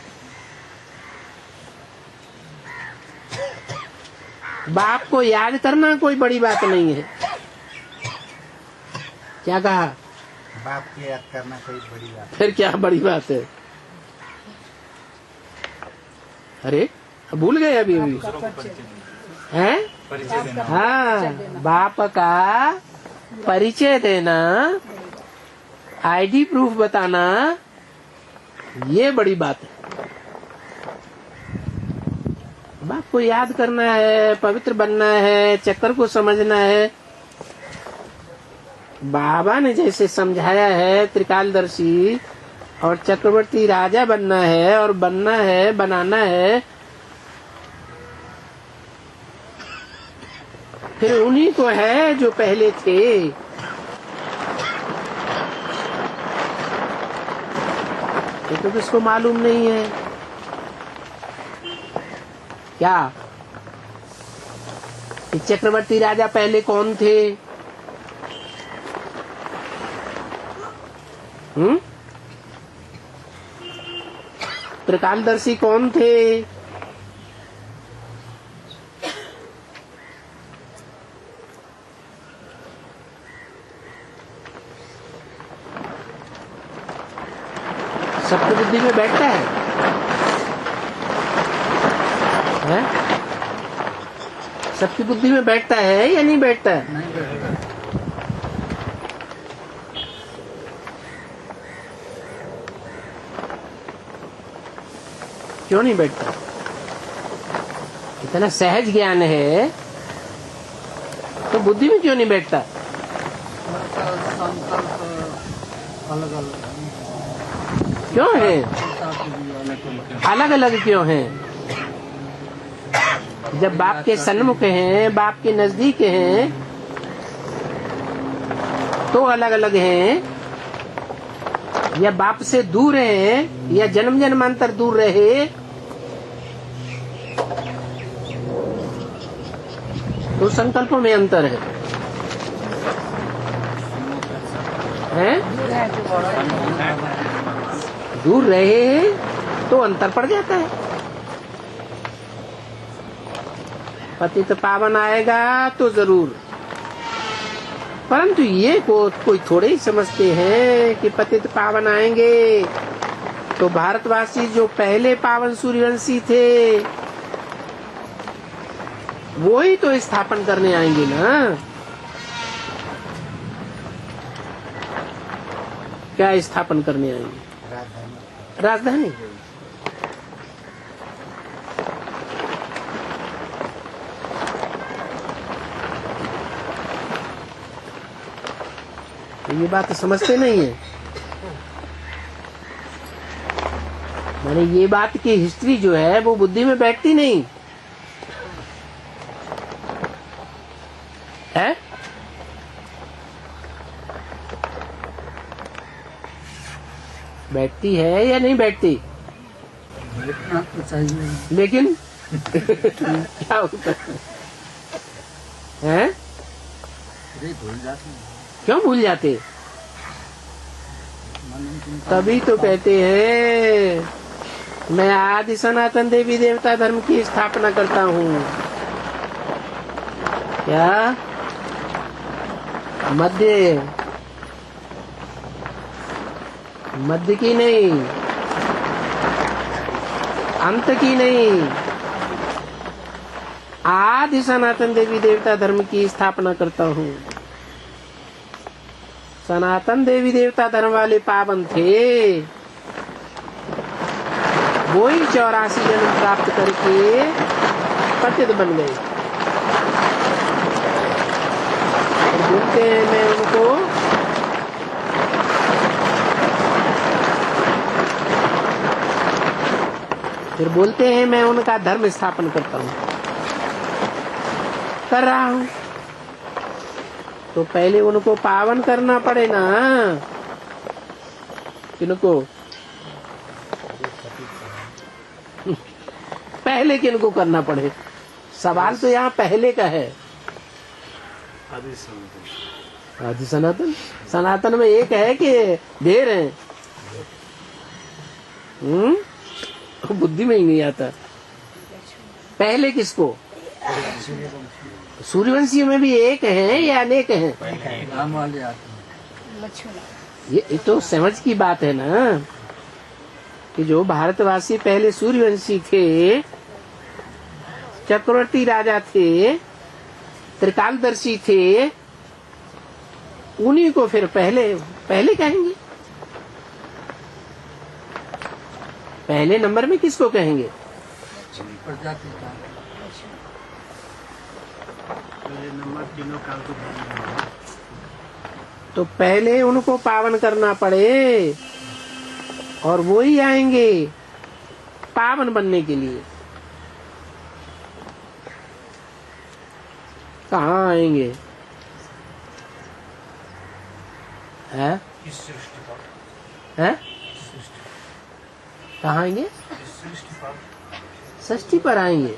बाप को याद करना कोई बड़ी बात नहीं है। क्या कहा? बाप को याद करना कोई बड़ी बात। फिर क्या बड़ी बात है? अरे भूल गए अभी हैं? हाँ, बाप का परिचय देना, आईडी प्रूफ बताना, ये बड़ी बात है। बाप को याद करना है, पवित्र बनना है, चक्कर को समझना है। बाबा ने जैसे समझाया है त्रिकालदर्शी, और चक्रवर्ती राजा बनना है, और बनना है, बनाना है, फिर उन्हीं को है जो पहले थे। ये तो किसको मालूम नहीं है। क्या कि चक्रवर्ती राजा पहले कौन थे? त्रिकालदर्शी कौन थे? सबकी बुद्धि में बैठता है? हैं? सबकी बुद्धि में बैठता है या नहीं बैठता है? नहीं बैठेगा। क्यों नहीं बैठता? इतना सहज ज्ञान है तो बुद्धि में क्यों नहीं बैठता? अलग अलग क्यों है? अलग अलग क्यों हैं? जब बाप के सन्मुख हैं, बाप के नजदीक हैं, तो अलग अलग हैं, या बाप से दूर हैं, या जन्म जन्मांतर दूर रहे, तो संकल्पों में अंतर है। हैं? दूर रहे तो अंतर पड़ जाता है। पतित पावन आएगा तो जरूर, परंतु ये कोई थोड़े ही समझते हैं कि पतित पावन आएंगे तो भारतवासी जो पहले पावन सूर्यवंशी थे वो ही तो स्थापन करने आएंगे ना। क्या स्थापन करने आएंगे? राजधानी। ये बात समझते नहीं है। माने ये बात की हिस्ट्री जो है वो बुद्धि में बैठती नहीं है। बैठती है या नहीं बैठती? बैठना तो चाहिए, लेकिन क्या होता है? भूल जाते हैं। क्यों भूल जाते? मन तभी तो कहते हैं मैं आदि सनातन देवी देवता धर्म की स्थापना करता हूँ। क्या? मध्य की नहीं, अंत की नहीं, आदि सनातन देवी देवता धर्म की स्थापना करता हूँ। सनातन देवी देवता धर्म वाले पावन थे, वो ही 84 जन्म प्राप्त करके पतित बन गए। और बोलते हैं मैं उनको फिर बोलते हैं मैं उनका धर्म स्थापन करता हूँ, कर रहा हूँ। तो पहले उनको पावन करना पड़े ना। किनको? पहले किनको करना पड़े? सवाल तो यहाँ पहले का है। आदि सनातन। सनातन में एक है कि ढेर है? बुद्धि में ही नहीं आता। पहले किसको? सूर्यवंशी में भी एक है या अनेक हैं? नाम वाले आते हैं। ये तो समझ की बात है ना, कि जो भारतवासी पहले सूर्यवंशी थे, चक्रवर्ती राजा थे, त्रिकालदर्शी थे, उन्हीं को फिर पहले कहेंगे। पहले नंबर में किसको कहेंगे? प्रजाति का तो पहले उनको पावन करना पड़े, और वो ही आएंगे पावन बनने के लिए। कहाँ आएंगे? है? कहाँ आएंगे? षष्ठी पर आएंगे।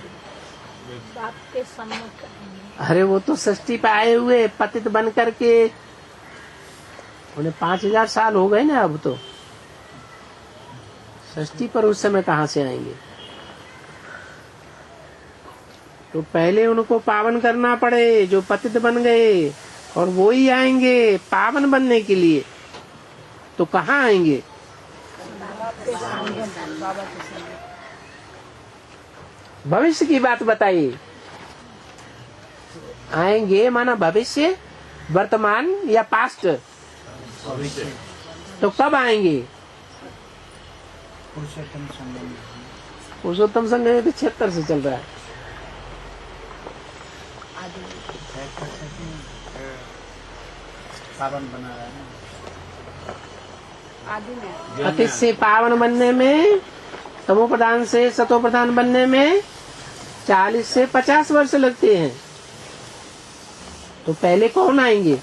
बाप के सम्मुख आएंगे। अरे वो तो षष्ठी पे आए हुए पतित बन करके उन्हें 5000 साल हो गए ना। अब तो षष्ठी पर उस समय कहाँ से आएंगे? तो पहले उनको पावन करना पड़े जो पतित बन गए, और वो ही आएंगे पावन बनने के लिए। तो कहाँ आएंगे? भविष्य की बात बताइए। आएंगे माना भविष्य, वर्तमान या पास्ट? तो कब आएंगे? पुरुषोत्तम संघ में तो 76 से चल रहा है। पावन बना रहा है ना। अतीत से पावन बनने में, तमो प्रधान से सतो प्रधान बनने में 40 से 50 वर्ष लगते हैं। तो पहले कौन आएंगे?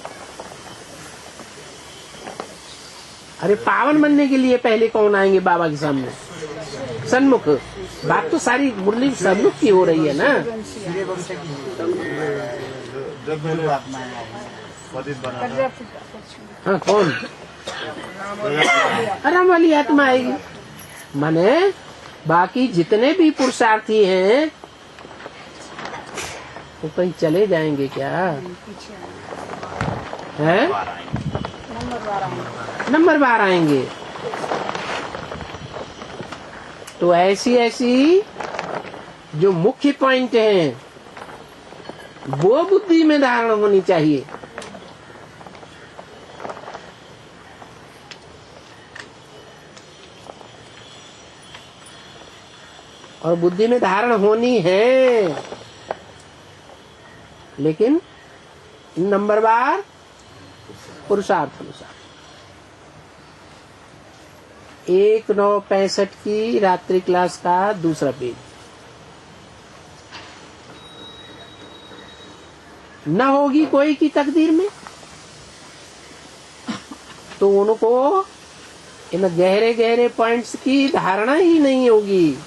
अरे पावन बनने के लिए पहले कौन आएंगे बाबा के सामने? सन्मुख। बात तो सारी मुरली सन्मुख की हो रही है ना। हाँ, कौन? आराम वाली आत्मा आएगी। माने बाकी जितने भी पुरुषार्थी हैं वो कहीं चले जाएंगे क्या? हैं? नंबर 12 आएंगे। तो ऐसी जो मुख्य पॉइंट हैं वो बुद्धि में धारण होनी चाहिए। और बुद्धि में धारण होनी है, लेकिन नंबर 12 पुरुषार्थ अनुसार। 1965 की रात्रि क्लास का दूसरा पेज। न होगी कोई की तकदीर में, तो उनको इन गहरे गहरे पॉइंट्स की धारणा ही नहीं होगी,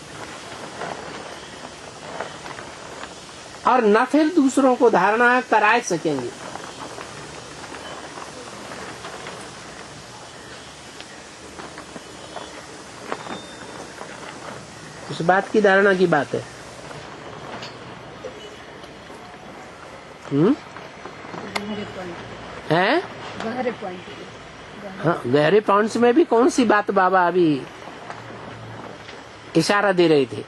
और न फिर दूसरों को धारणा करा सकेंगे। उस बात की धारणा की बात है। गहरे पॉइंट, हैं? गहरे पॉइंट। हाँ, गहरे पॉइंट्स में भी कौन सी बात बाबा अभी इशारा दे रहे थे?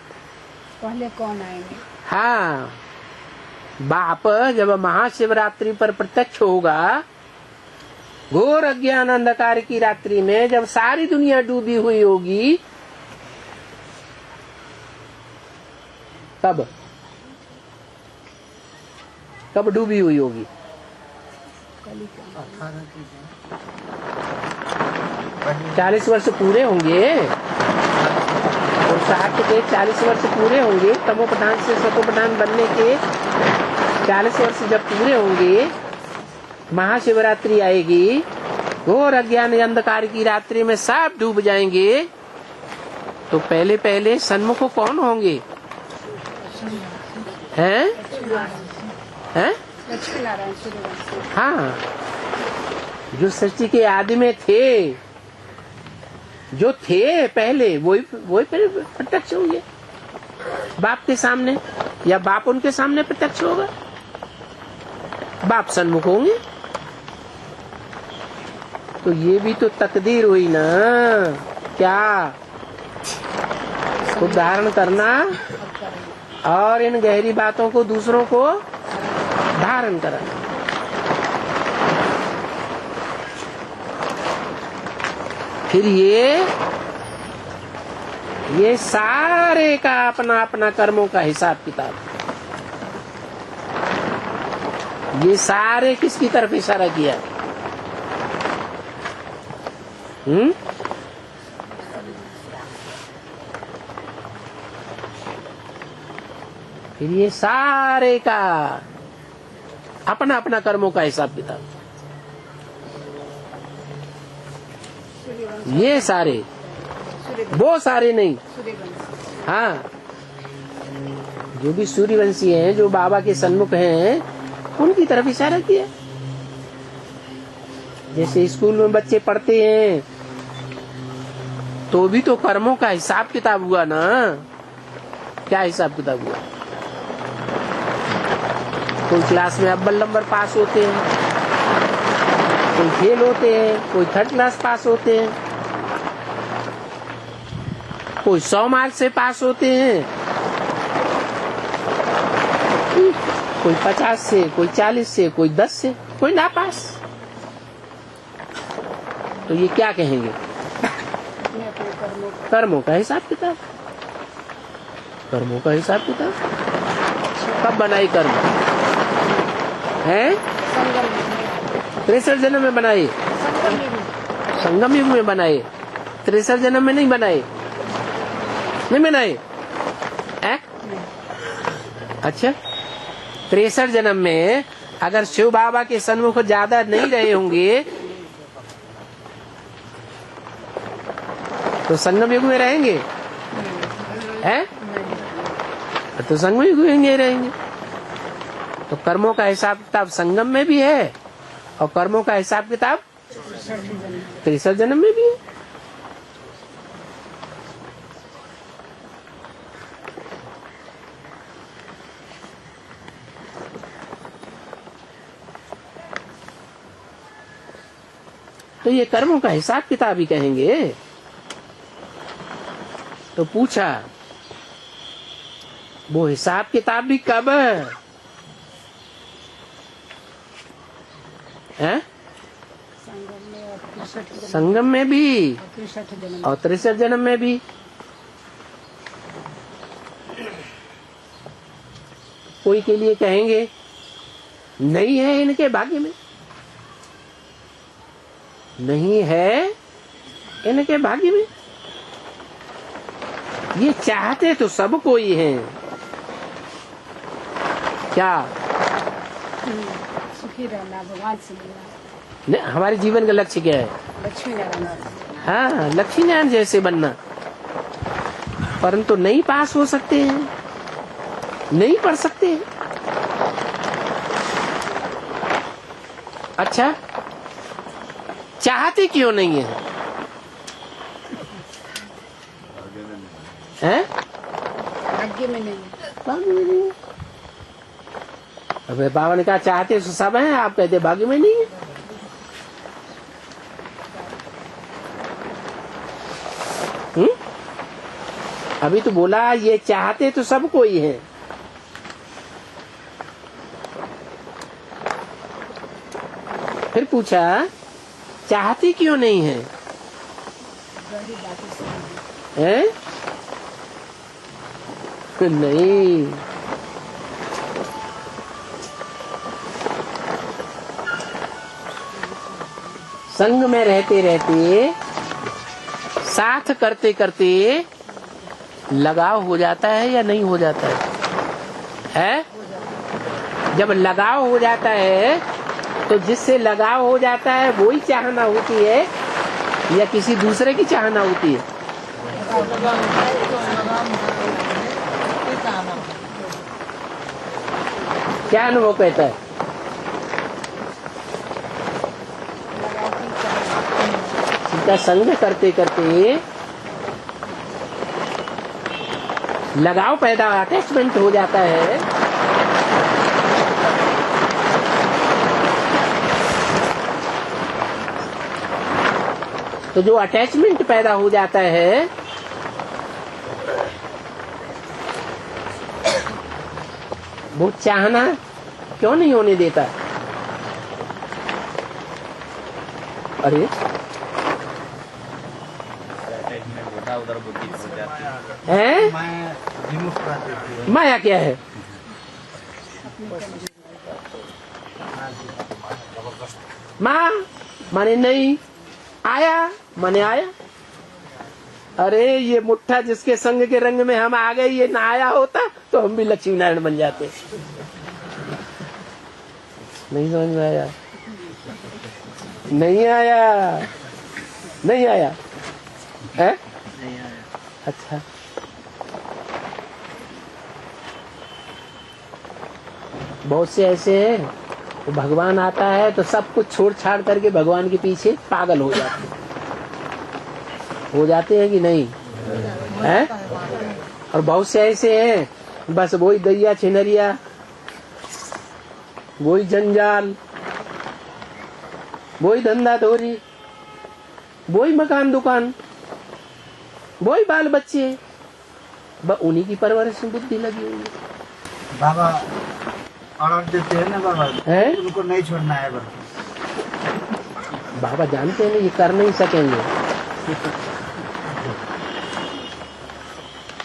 पहले कौन आएंगे? हाँ, बाप जब महाशिवरात्रि पर प्रत्यक्ष होगा, घोर अज्ञान अंधकार की रात्रि में जब सारी दुनिया डूबी हुई होगी, कब डूबी हुई होगी? 40 वर्ष पूरे होंगे और 60 के 40 वर्ष पूरे होंगे, तमोप्रधान से सतोप्रधान बनने के 40 वर्ष जब पूरे होंगे, महाशिवरात्रि आएगी, घोर अज्ञान अंधकार की रात्रि में सब डूब जाएंगे, तो पहले पहले सन्मुख कौन होंगे? हैं? हैं? लक्ष्मी नारायण सूर्यवंशी। हाँ, जो सृष्टि के आदि में थे, जो थे पहले, वही फिर प्रत्यक्ष होंगे बाप के सामने, या बाप उनके सामने प्रत्यक्ष होगा। बाप सन्मुख होंगे, तो ये भी तो तकदीर हुई ना। क्या खुद धारण करना और इन गहरी बातों को दूसरों को धारण कराना। फिर ये सारे का अपना अपना कर्मों का हिसाब किताब, ये सारे किसकी तरफ इशारा किया? फिर ये सारे का अपना अपना कर्मों का हिसाब किताब, ये सारे, वो सारे नहीं। हाँ, जो भी सूर्यवंशी हैं, जो बाबा के सन्मुख हैं, उनकी तरफ इशारा किया। जैसे स्कूल में बच्चे पढ़ते हैं, तो भी तो कर्मों का हिसाब किताब हुआ ना। क्या हिसाब किताब हुआ? कोई क्लास में अव्वल नंबर पास होते हैं, कोई फेल होते हैं, कोई 3rd क्लास पास होते हैं, कोई 100 मार्क्स से पास होते हैं, कोई 50 से, कोई 40 से, कोई 10 से, कोई ना पास। तो ये क्या कहेंगे? कर्मों का हिसाब किताब। कर्मों का हिसाब किताब कब बनाई? कर्म है 63 जन्म में बनाए, संगम युग में बनाए, 63 जन्म में नहीं बनाए, नहीं बनाए। अच्छा, 63 जन्म में अगर शिव बाबा के सन्मुख ज्यादा नहीं रहे होंगे, तो संगम युग में रहेंगे? हैं? तो संगम युग में नहीं रहेंगे। तो कर्मों का हिसाब किताब संगम में भी है, और कर्मों का हिसाब किताब 63 जन्म में भी है। तो ये कर्मों का हिसाब किताब ही कहेंगे। तो पूछा, वो हिसाब किताब भी कब है? संगम में भी और 63 जन्म में भी। कोई के लिए कहेंगे नहीं है इनके भाग्य में, नहीं है इनके भाग्य में। ये चाहते तो सब कोई हैं। क्या? सुखी रहना, भगवान से मिलना। हमारे जीवन का लक्ष्य क्या है? लक्ष्मी नारायण। हाँ, लक्ष्मी नारायण जैसे बनना। परंतु नहीं पास हो सकते हैं, नहीं पढ़ सकते हैं। अच्छा, चाहते क्यों नहीं है? हैं? भाग्य में नहीं है। भाग्य में नहीं है। अबे बाबा ने कहा चाहते तो सब हैं, आप कहते भाग्य में नहीं है। अभी तो बोला ये चाहते तो सब कोई है। फिर पूछा चाहते क्यों नहीं है? हैं? नहीं, संग में रहते रहते, साथ करते करते लगाव हो जाता है या नहीं हो जाता है? जब लगाव हो जाता है तो जिससे लगाव हो जाता है वही चाहना होती है या किसी दूसरे की चाहना होती है? क्या अनुभव कहता है? सीधा संग करते करते लगाव पैदा, अटैचमेंट हो जाता है। तो जो अटैचमेंट पैदा हो जाता है वो चाहना क्यों नहीं होने देता? अरे उधर बुद्धि हो जाती है? मैं विमुख कर देती है। माया क्या है? माँ माने नहीं, आया माने आया। अरे ये मुट्ठा जिसके संग के रंग में हम आ गए, ये ना आया होता तो हम भी लक्ष्मी नारायण बन जाते। नहीं समझ में आया? नहीं आया, नहीं आया है? अच्छा, बहुत से ऐसे हैं तो भगवान आता है तो सब कुछ छोड़ छाड़ करके भगवान के पीछे पागल हो जाते हैं कि नहीं है? और बहुत से ऐसे हैं बस वही दैया छिनरिया, वही जंजाल, वही धंधा धोरी, वही मकान दुकान, वही बाल बच्चे, उन्हीं की परवरिश में बुद्धि लगी हुई है। बाबा ऑर्डर देते हैं ना बाबा है? उनको नहीं छोड़ना है बस। बाबा जानते हैं ये कर नहीं सकेंगे,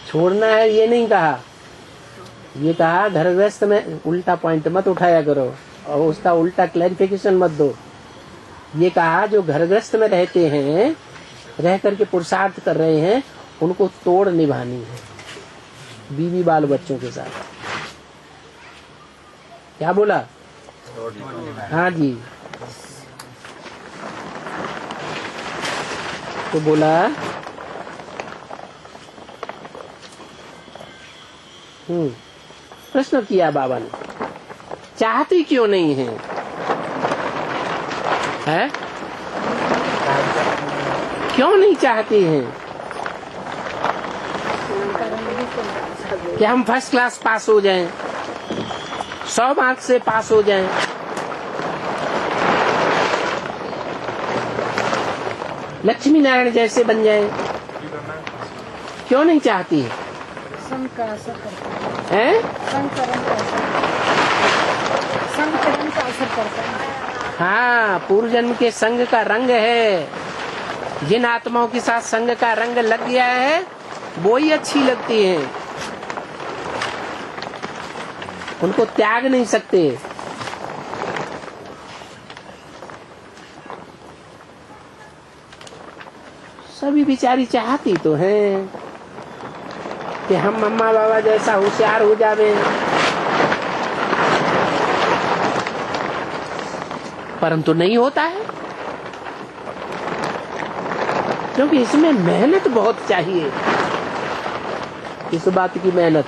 छोड़ना है ये नहीं कहा। ये कहा घर गृहस्थ में उल्टा पॉइंट मत उठाया करो और उसका उल्टा क्लैरिफिकेशन मत दो। ये कहा जो घर गृहस्थ में रहते हैं, रह करके पुरुषार्थ कर रहे हैं, उनको तोड़ निभानी है बीवी बाल बच्चों के साथ। क्या बोला? हाँ जी। तो बोला प्रश्न किया बाबा ने, चाहती क्यों नहीं है? है? क्यों नहीं चाहती हैं? कि हम फर्स्ट क्लास पास हो जाएं, 100 मार्क्स से पास हो जाएं, लक्ष्मी नारायण जैसे बन जाएं, क्यों नहीं चाहती है? संग का असर करता हैं? संग कर्म का असर करता है। हाँ, पूर्व जन्म के संग का रंग है। जिन आत्माओं के साथ संग का रंग लग गया है वो ही अच्छी लगती हैं, उनको त्याग नहीं सकते। सभी बिचारी चाहती तो हैं कि हम मम्मा बाबा जैसा होशियार हो जावे, परंतु नहीं होता है क्योंकि इसमें मेहनत बहुत चाहिए। इस बात की मेहनत,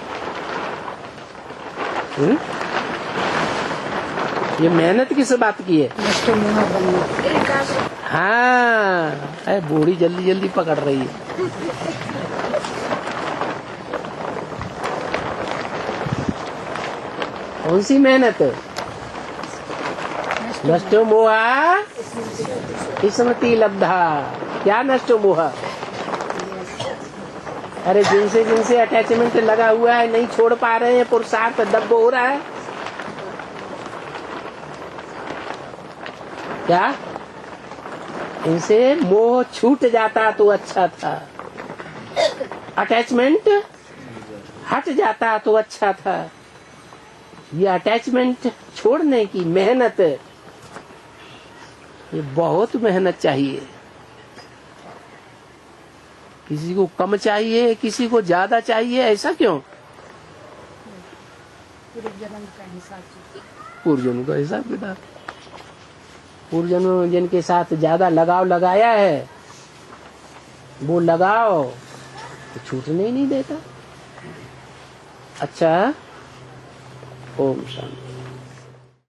ये मेहनत किस बात की है? हाँ, बूढ़ी जल्दी जल्दी पकड़ रही है। कौन सी मेहनत? नष्टो मोहा स्मृति लब्धा। क्या नष्टो मोहा? अरे जिनसे अटैचमेंट लगा हुआ है, नहीं छोड़ पा रहे हैं, पुरुषार्थ दब हो रहा है। क्या इनसे मोह छूट जाता तो अच्छा था, अटैचमेंट हट जाता तो अच्छा था। ये अटैचमेंट छोड़ने की मेहनत, ये बहुत मेहनत चाहिए। किसी को कम चाहिए, किसी को ज्यादा चाहिए, ऐसा क्यों? पूरे जन्म का हिसाब से। पूर्वजन्म का हिसाब किताब। पूर्वजन्म जिनके साथ ज्यादा लगाव लगाया है, वो लगाव तो छूटने ही नहीं देता। अच्छा, ओम शांति।